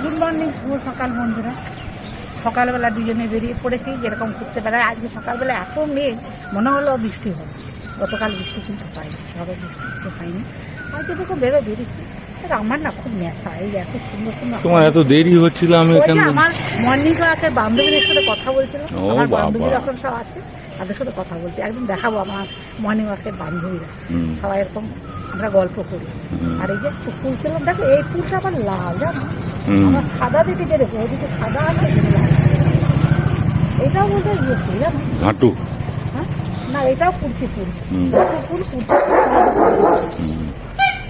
Good morning, শুভ সকাল বন্ধুরা। সকালবেলা দুজনে বেরিয়ে পড়েছি যেরকম ঘুরতে বেড়ায়। আজকে সকালবেলা এত মেঘ, মনে হলো বৃষ্টি হবে। গতকাল বৃষ্টি কিন্তু পাইনি, সবে বৃষ্টি পাইনি। আজকে তো বেরিয়েছি। আমার না খুব নেশা, এই এত সুন্দর সুন্দর। তোমার এত দেরি হচ্ছিল, আমি এখানে আমার মর্নিং ওয়াকে বান্ধবীদের সাথে কথা বলছিলাম। আমার বান্ধবী এখন সব আছে, তাদের সাথে কথা বলছি। একদিন দেখাবো আমার মর্নিং ওয়াকের বান্ধবীরা, সবাই এরকম আমরা গল্প করি। আর এই যে ফুল ছিলাম, দেখো এই ফুলটা আবার লাল, জানো? আমার সাদা দিকে যে দেখো, ওদিকে সাদা আছে, এটাও বলতে ইয়ে ফুল, জানো? ঘাটু। হ্যাঁ, না এটাও কুরচি ফুল, ফুল কুরচি।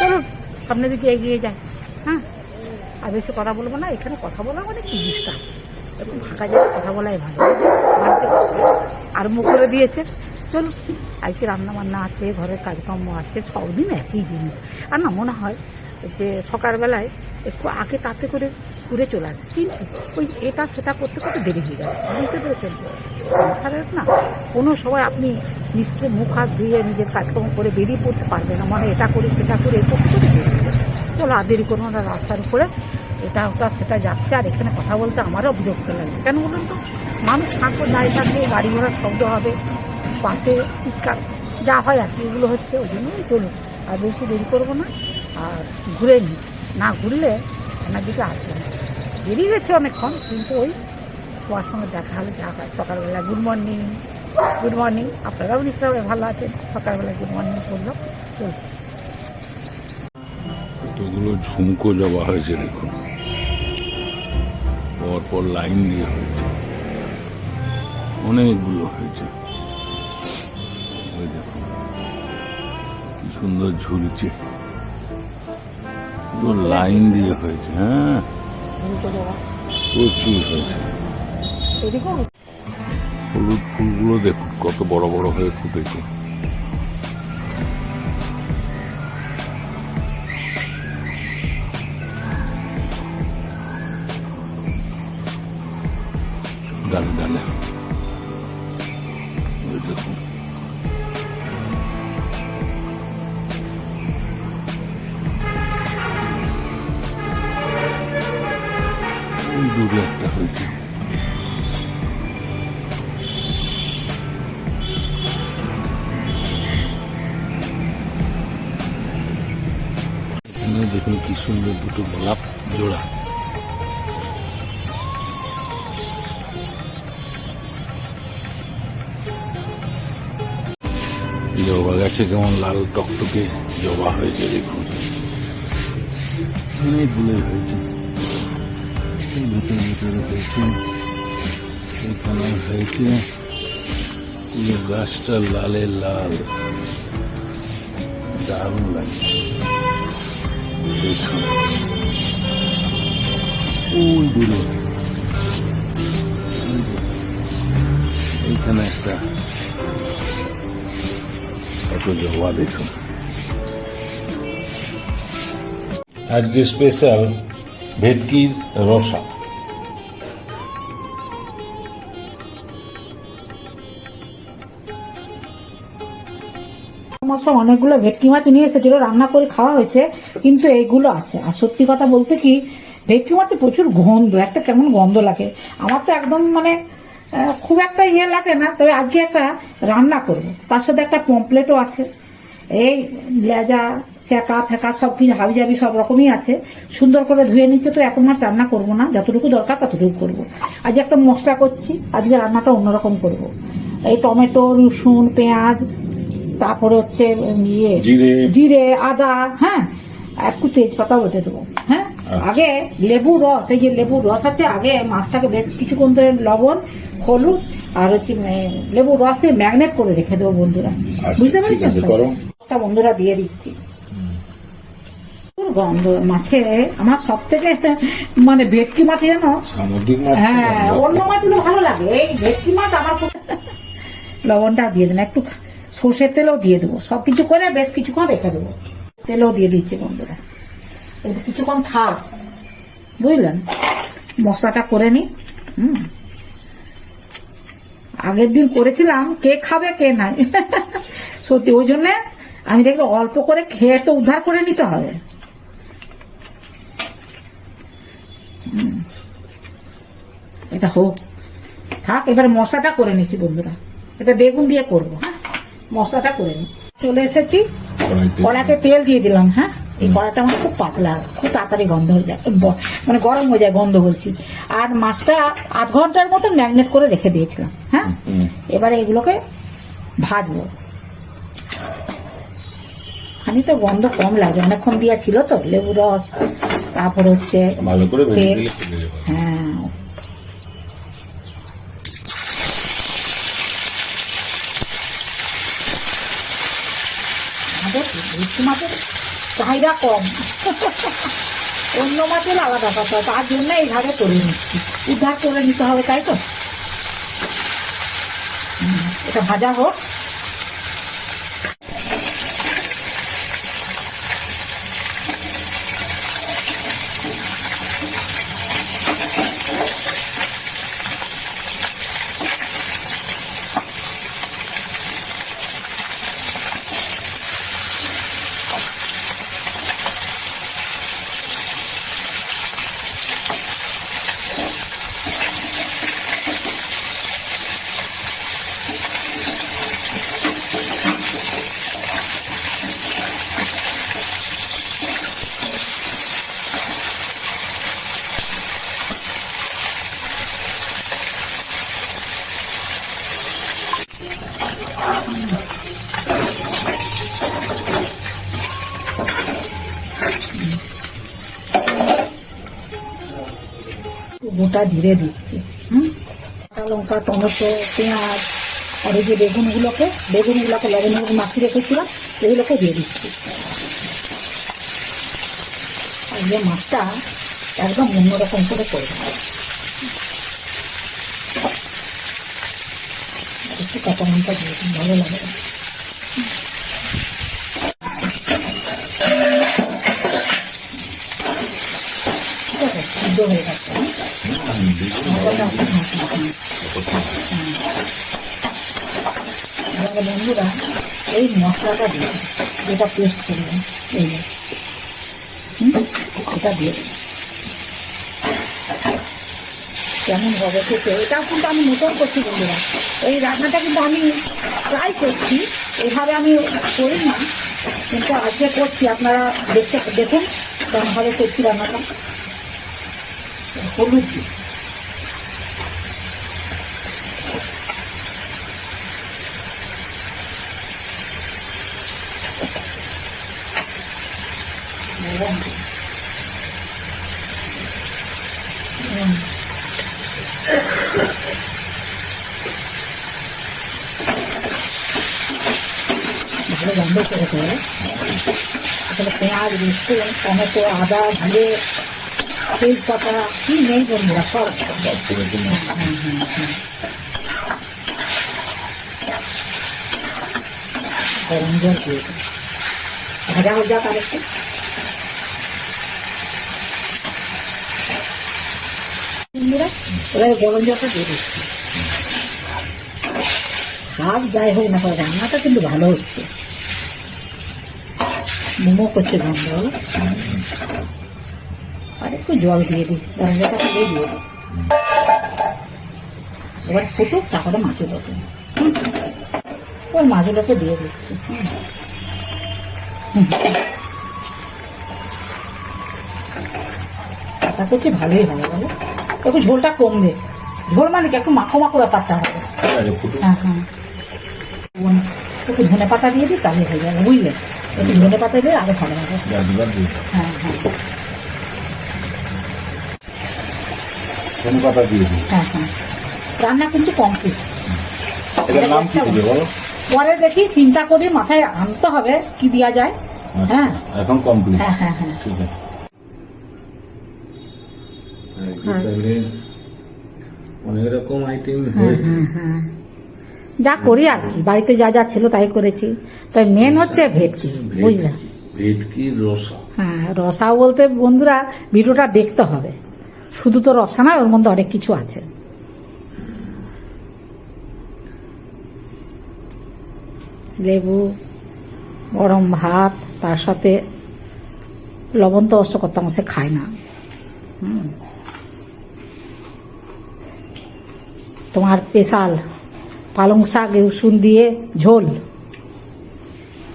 চলো সামনের দিকে এগিয়ে যায়। হ্যাঁ, আর বেশি কথা বলবো না। এখানে কথা বলা মানে কি ডিস্টার্ব, একটু ফাঁকা জায়গায় কথা বলাই ভালো। আরম্ভ করে দিয়েছে। চলো, আজকে রান্না বান্না আছে, ঘরের কাজকর্ম আছে, সবদিন একই জিনিস। আর না মনে হয় যে সকালবেলায় একটু আগে তাতে করে ঘুরে চলে আসে, কিন্তু ওই এটা সেটা করতে করতে দেরি হয়ে যায়। বুঝতে পেরেছেন? সংসারের না কোনো সময় আপনি নিশ্চয়ই মুখ হাত ধুয়ে নিজের কাজকর্ম করে বেরিয়ে পড়তে পারবেন না। মানে এটা করে সেটা করে এই করতে করতে দেরি হয়ে যায়। চলো আর দেরি করবো না, রাস্তার উপরে এটা ওটা সেটা যাচ্ছে। আর এখানে কথা বলতে আমারও বিরক্ত লাগছে। কেন বলুন তো? মানুষ থাকবে, দাঁড়িয়ে থাকবে, গাড়ি ঘোড়ার শব্দ হবে, পাশে চিৎকার যা হয় আর কি, এগুলো হচ্ছে। ওই জন্যই চলুন, আর বেশি দেরি করবো না, আর ঘুরে নিই। না ঘুরলে আমার দিকে আসবে না। বেরিয়ে গেছে অনেকক্ষণ, কিন্তু ওই সবার সঙ্গে দেখা হলে যা হয়। সকালবেলা গুড মর্নিং, গুড মর্নিং। আপনারাও নিশ্চয়ই ভালো আছেন। সকালবেলা গুড মর্নিং করলাম। চলুন, কতগুলো ঝুমকো জবা হয়েছে দেখুন, পরপর লাইন দিয়ে হয়েছে, অনেকগুলো হয়েছে। ওই দেখুন কি সুন্দর ঝুলছে, পুরো লাইন দিয়ে হয়েছে। হ্যাঁ, প্রচুর হয়েছে। হলুদ ফুলগুলো দেখুন কত বড় বড় হয়ে ফুটেছে। ডালে ডালে ওই দেখুন, দূরে একটা হয়েছে। এখানে দেখুন কি সুন্দর দুটো গোলাপ জোড়া। জবা গাছে কেমন লাল টকটকে জবা হয়েছে দেখুন, অনেকগুলো হয়েছে। ভিতরে ভিতরে হয়েছে, এখানে হয়েছে। পুরো গাছটা লালে লাল, দারুণ লাগছে। ওই দূরে এইখানে একটা কত জবা দেখুন। আজকে স্পেশাল ভেটকির রসা। অনেকগুলো ভেটকি মাছ নিয়ে এসেছিল, রান্না করে খাওয়া হয়েছে, কিন্তু এইগুলো আছে। আর সত্যি কথা বলতে কি, ভেটকি মাছে প্রচুর গন্ধ, একটা কেমন গন্ধ লাগে। আমার তো একদম মানে খুব একটা ইয়ে লাগে না, তবে আজকে একটা রান্না করবো। তার সাথে একটা পমপ্লেটও আছে, এই লেজা চেকা ফেকা সব কিছু হাবিজাবি সব রকমই আছে। সুন্দর করে ধুয়ে নিচ্ছে। তো এখন মাছ রান্না করবো না, যতটুকু দরকার ততটুকু করবো। আজকে একটা মশলা করছি, আজকে রান্নাটা অন্যরকম করবো। এই টমেটো, রসুন, পেঁয়াজ, তারপরে হচ্ছে ইয়ে জিরে, আদা, হ্যাঁ, একটু তেজপাতা বেটে দেবো। হ্যাঁ, আগে লেবু রস, এই যে লেবুর রস আছে, আগে মাছটাকে বেশ কিছুক্ষণ ধরে লবণ, হলুদ আর হচ্ছে লেবু রস দিয়ে ম্যাগনেট করে রেখে দেবো বন্ধুরা। বুঝতে পেরেছেন? বন্ধুরা দিয়ে দিচ্ছি। গন্ধ মাছে আমার সব থেকে মানে ভেটকি মাছ, জানো, সামুদ্রিক মাছ। হ্যাঁ, অন্য মাছগুলো ভালো লাগে, এই ভেটকি মাছ আমার লবণটা দিয়ে দেন, একটু সর্ষের তেলও দিয়ে দেবো। সবকিছু করে বেশ কিছুক্ষণ রেখে দেবো। তেলও দিয়ে দিচ্ছি বন্ধুরা, একটু কিছুক্ষণ থাক, বুঝলেন? মশলাটা করে নি। আগের দিন করেছিলাম, কে খাবে কে নাই সত্যি। ওই জন্য আমি দেখবো অল্প করে খেয়ে তো উদ্ধার করে নিতে হবে। এটা হোক থাক। এবারে মশলাটা করে নিচ্ছি বন্ধুরা, এটা বেগুন দিয়ে করবো। হ্যাঁ, মশলাটা করে নি। চলে এসেছি, কড়াইতে তেল দিয়ে দিলাম। হ্যাঁ, এই কড়াইটা আমার খুব পাতলা, খুব তাড়াতাড়ি গন্ধ হয়ে যায়, মানে গরম হয়ে যায়, গন্ধ বলছি। আর মাছটা আধ ঘন্টার মতন ম্যারিনেট করে রেখে দিয়েছিলাম। হ্যাঁ, এবারে এগুলোকে ভাজবো। খানিকটা গন্ধ কম লাগে, অনেকক্ষণ দিয়া ছিল তো, লেবু রস, তারপর হচ্ছে ভালো করে ভেজে তেল। দিলে চলে যাবে। হ্যাঁ, আমাদের ভেটকি মাছের চাহিদা কম, অন্য মাছের আলাদা কথা, তার জন্য এইভাবে করে নিচ্ছি, উদ্ধার করে নিতে হবে, তাই তো। এটা ভাজা হোক। গোটা জিরে দিচ্ছি, কাঁচা লঙ্কা, টমেটো, পেঁয়াজ, আর এই যে বেগুনগুলোকে লবণ হলুদ মাখিয়ে রেখেছিলাম, এগুলোকে দিয়ে দিচ্ছি। আর যে মাছটা একদম অন্যরকম করে করবো, একটু কাঁচা লঙ্কা দিয়ে দিই, ভালো লাগে। ঠিক আছে, সিদ্ধ হয়ে যাচ্ছে। বন্ধুরা, এই মশলাটা দিয়ে, যেটা পেস্ট করলাম, এই এটা দিয়ে কেমন হবে খেতে। এটাও কিন্তু আমি নতুন করছি বন্ধুরা, এই রান্নাটা কিন্তু আমি ট্রাই করছি, এভাবে আমি করি না, কিন্তু আজকে করছি। আপনারা দেখুন কেমনভাবে করছি রান্নাটা। হলুদ দিই, ভালো গন্ধ করেছে। আসলে পেঁয়াজ, রসুন, টমেটো, আদা, জিরে, তেজপাতা কি নেই বন্ধুরা, সব। গরম জল দিয়ে ভাজা হয়ে যাক আরেকটু। এবার গরম জলটা দিয়ে দিচ্ছি। শাক যাই হোক না, রান্নাটা কিন্তু ভালো হচ্ছে, মোমো করছে গন্ধ। আর একটু জল দিয়ে দিচ্ছি, গরম জলটা দিয়ে দিয়ে দিই। এবার ফুটুক, তারপরে মাছগুলোকে দিয়ে দিচ্ছি। আশা করছি ভালোই হবে, বলো। একটু ঝোলটা কমবে, ঝোল মানে কি একটু মাখো মাখো ব্যাপারটা হবে। হ্যাঁ হ্যাঁ, একটু ধনে পাতা দিয়ে দিই, তাহলে হয়ে যাবে, বুঝলে। একটু ধনে পাতা দিয়ে আরো ভালো হবে। হ্যাঁ হ্যাঁ, ধনে পাতা দিয়ে দিই। হ্যাঁ হ্যাঁ, রান্না কিন্তু কমপ্লিট। এটার নাম কি দিবে বলো? পরে দেখি, চিন্তা করি, মাথায় আনতে হবে কি দেওয়া যায়। হ্যাঁ, এখন কমপ্লিট। হ্যাঁ হ্যাঁ হ্যাঁ, ঠিক আছে। অনেক রকম আইটেম হয়েছে। যা করি আর কি, বাড়িতে যা যা ছিল তাই করেছি। তাই মেন হচ্ছে ভেটকি, বুঝলে। ভেটকি রসা। হ্যাঁ, রসা বলতে বন্ধুরা ভিডিওটা দেখতে হবে, শুধু তো রসা নয়, ওর মধ্যে অনেক কিছু আছে। লেবু, গরম ভাত, তার সাথে লবণ তো অবশ্য করতাম, সে খায় না। তোমার স্পেশাল পালং শাক রসুন দিয়ে ঝোল।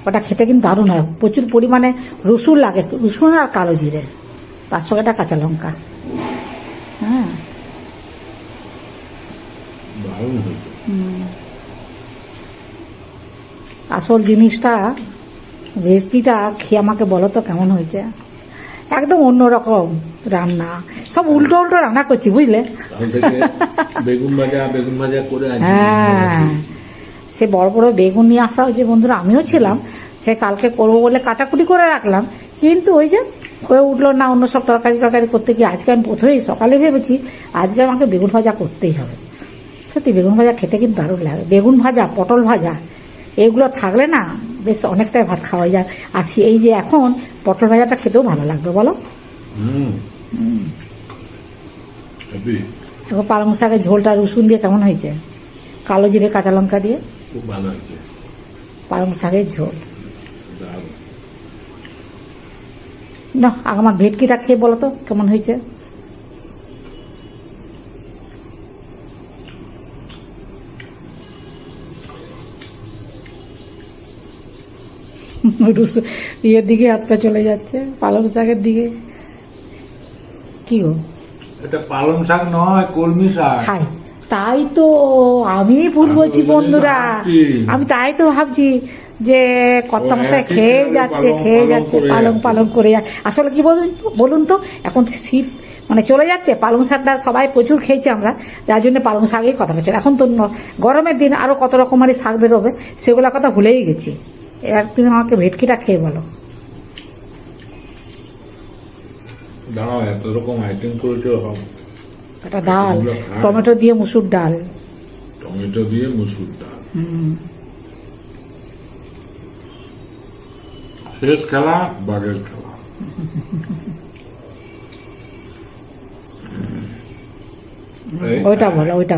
ওটা খেতে কিন্তু দারুণ হয়, প্রচুর পরিমাণে রসুন লাগে, রসুন আর কালো জিরে, তার সঙ্গে একটা কাঁচা লঙ্কা। হ্যাঁ, দারুণ হয়েছে। আসল জিনিসটা রেসিপিটা খেয়ে আমাকে বলো তো কেমন হয়েছে। একদম অন্যরকম রান্না, সব উল্টো উল্টো রান্না করছি বুঝলে। তাহলে থেকে বেগুন ভাজা করে আজকে হ্যাঁ, সে বড় বড় বেগুন নিয়ে আসা হয়েছে বন্ধুরা, আমিও ছিলাম, সে কালকে করবো বলে কাটাকুটি করে রাখলাম, কিন্তু ওই যে হয়ে উঠলো না। অন্য সব তরকারি করতে গিয়ে আজকে আমি প্রথমেই সকালে ভেবেছি আজকে আমাকে বেগুন ভাজা করতেই হবে। সত্যি বেগুন ভাজা খেতে কিন্তু দারুণ লাগে। বেগুন ভাজা, পটল ভাজা এগুলো থাকলে না বেশ অনেকটাই ভাত খাওয়া যায়। আর এই যে এখন পটল ভাজাটা খেতেও ভালো লাগবে বলো। হেভি, এখন পালং শাকের ঝোলটা রসুন দিয়ে কেমন হয়েছে, কালো জিরে কাঁচা লঙ্কা দিয়ে খুব ভালো হয়েছে। পালং শাকের ঝোল। দারুণ। না, আমার ভেটকিটা খেয়ে বলো তো কেমন হয়েছে। ইয়ের দিকে হাতটা চলে যাচ্ছে, পালং শাকের দিকে। কি গো, এটা পালং শাক নয়, কলমি শাক। হাই, তাই তো আমি ভুল বলছি আমি ওই জন্যই বন্ধুরা, ভাবছি। আমি তাই তো ভাবছি যে কর্তা মশাই একই খেয়ে করে যাচ্ছে পালং পালং করে যাচ্ছে। আসলে কি বলুন তো, এখন শীত মানে চলে যাচ্ছে, পালং শাকটা সবাই প্রচুর খেয়েছি আমরা, যার জন্য পালং শাকের কথাটা চলে। এখন তো গরমের দিন আরো কত রকমারি শাক বেরোবে, সেগুলোর কথা ভুলেই গেছি। এবার তুমি আমাকে ভেটকিটা খেয়ে বলো। দাঁড়াও, এত রকম আইটেম করেছে। একটা ডাল, এগুলো খায়। টমেটো দিয়ে মুসুর ডাল। টমেটো দিয়ে মুসুর ডাল, শেষ খেলা বাঘের খেলা। ওইটা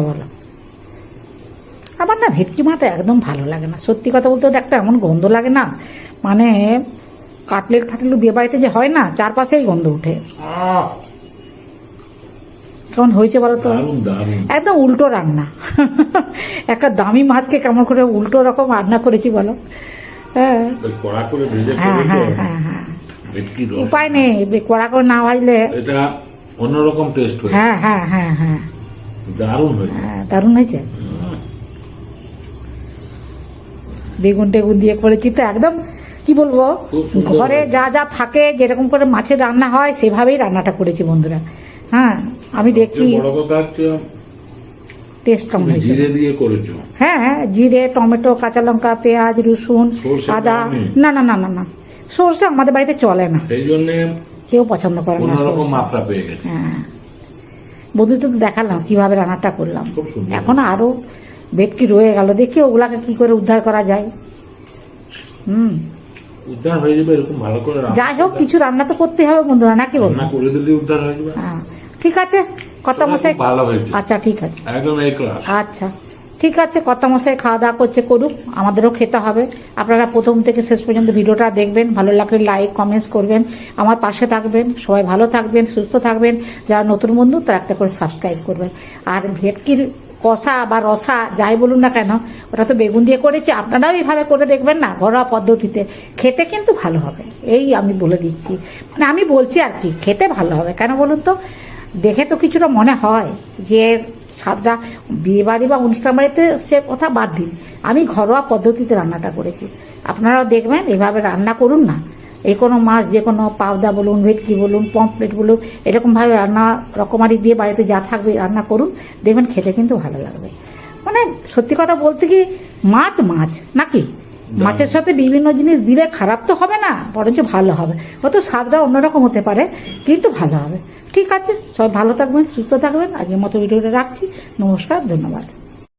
বলো। আমার না ভেটকি মাটা একদম ভালো লাগে না, সত্যি কথা বলতে। ওটা একটা এমন গন্ধ লাগে না, মানে কাটলেট বিয়ে বাড়িতে যে হয় না, চারপাশেই গন্ধ উঠে। কেমন হয়েছে বলো তো, দারুণ দারুণ। একদম উল্টো রান্না। একটা দামি মাছকে কেমন করে উল্টো রকম রান্না করেছি বলো। হ্যাঁ বেশ কড়া করে ভেজে হ্যাঁ করেছো। হ্যাঁ হ্যাঁ হ্যাঁ, ভেটকির রস। উপায় নেই, কড়া করে না ভাজলে। এটা অন্যরকম টেস্ট হয়েছে। হ্যাঁ হ্যাঁ হ্যাঁ হ্যাঁ দারুণ হয়েছে। হ্যাঁ, দারুণ হয়েছে। বেগুন টেগুন দিয়ে করেছি তো একদম কি বলবো, খুব সুন্দর ঘরে হয়েছে। যা যা থাকে যেরকম করে মাছের রান্না হয় সেভাবেই রান্নাটা করেছি বন্ধুরা। হ্যাঁ, আমি দেখি বড় কথা হচ্ছে টেস্ট কেমন তুমি হয়েছে। জিরে দিয়ে করেছো। হ্যাঁ হ্যাঁ, জিরে, টমেটো, কাঁচা লঙ্কা, পেঁয়াজ, রসুন, সরষে আদা। দাওনি? না না না না না, সরষে আমাদের বাড়িতে চলে না, সেই জন্য কেউ পছন্দ করে না অন্যরকম সরষে। মাত্রা পেয়ে গেছে। হ্যাঁ, বন্ধুদের তো দেখালাম কিভাবে রান্নাটা করলাম। খুব সুন্দর। এখন আরো ভেটকি রয়ে গেল, দেখি ওগুলাকে কি করে উদ্ধার করা যায়। উদ্ধার হয়ে যাবে এরকম ভালো করে যাই হোক, কিছু রান্না তো করতে হবে বন্ধুরা, নাকি বলবো। রান্না করে দিলে উদ্ধার হয়ে যাবে। হ্যাঁ, ঠিক আছে কর্তা মশাই। খুব ভালো হয়েছে। আচ্ছা ঠিক আছে, একদম এই ক্লাস। আচ্ছা ঠিক আছে, কর্তা মশাই খাওয়া দাওয়া করছে, করুক, আমাদেরও খেতে হবে। আপনারা প্রথম থেকে শেষ পর্যন্ত ভিডিওটা দেখবেন, ভালো লাগলে লাইক কমেন্টস করবেন, আমার পাশে থাকবেন। সবাই ভালো থাকবেন, সুস্থ থাকবেন। যারা নতুন বন্ধু তারা একটা করে সাবস্ক্রাইব করবেন। আর ভেটকির কষা বা রসা যাই বলুন না কেন, ওটা তো বেগুন দিয়ে করেছি, আপনারাও এইভাবে করে দেখবেন না, ঘরোয়া পদ্ধতিতে, খেতে কিন্তু ভালো হবে। এই আমি বলে দিচ্ছি, মানে আমি বলছি আর কি, খেতে ভালো হবে। কেন বলুন তো, দেখে তো কিছুটা মনে হয় যে স্বাদটা বিয়ে বাড়ি বা অনুষ্ঠান বাড়িতে, সে কথা বাদ দিন, আমি ঘরোয়া পদ্ধতিতে রান্নাটা করেছি। আপনারাও দেখবেন এভাবে রান্না করুন না। এই কোনো মাছ, যে কোনো পাবদা বলুন, ভেটকি বলুন, পমফ্রেট বলুন, এরকমভাবে রান্না রকমারি দিয়ে বাড়িতে যা থাকবে রান্না করুন, দেখবেন খেতে কিন্তু ভালো লাগবে। মানে সত্যি কথা বলতে কি, মাছ মাছ নাকি, মাছের সাথে বিভিন্ন জিনিস দিলে খারাপ তো হবে না, বরঞ্চ ভালো হবে। হয়তো স্বাদটা অন্যরকম হতে পারে, কিন্তু ভালো হবে। ঠিক আছে, সবাই ভালো থাকবেন, সুস্থ থাকবেন। আজকের মতো ভিডিওটা রাখছি। নমস্কার, ধন্যবাদ।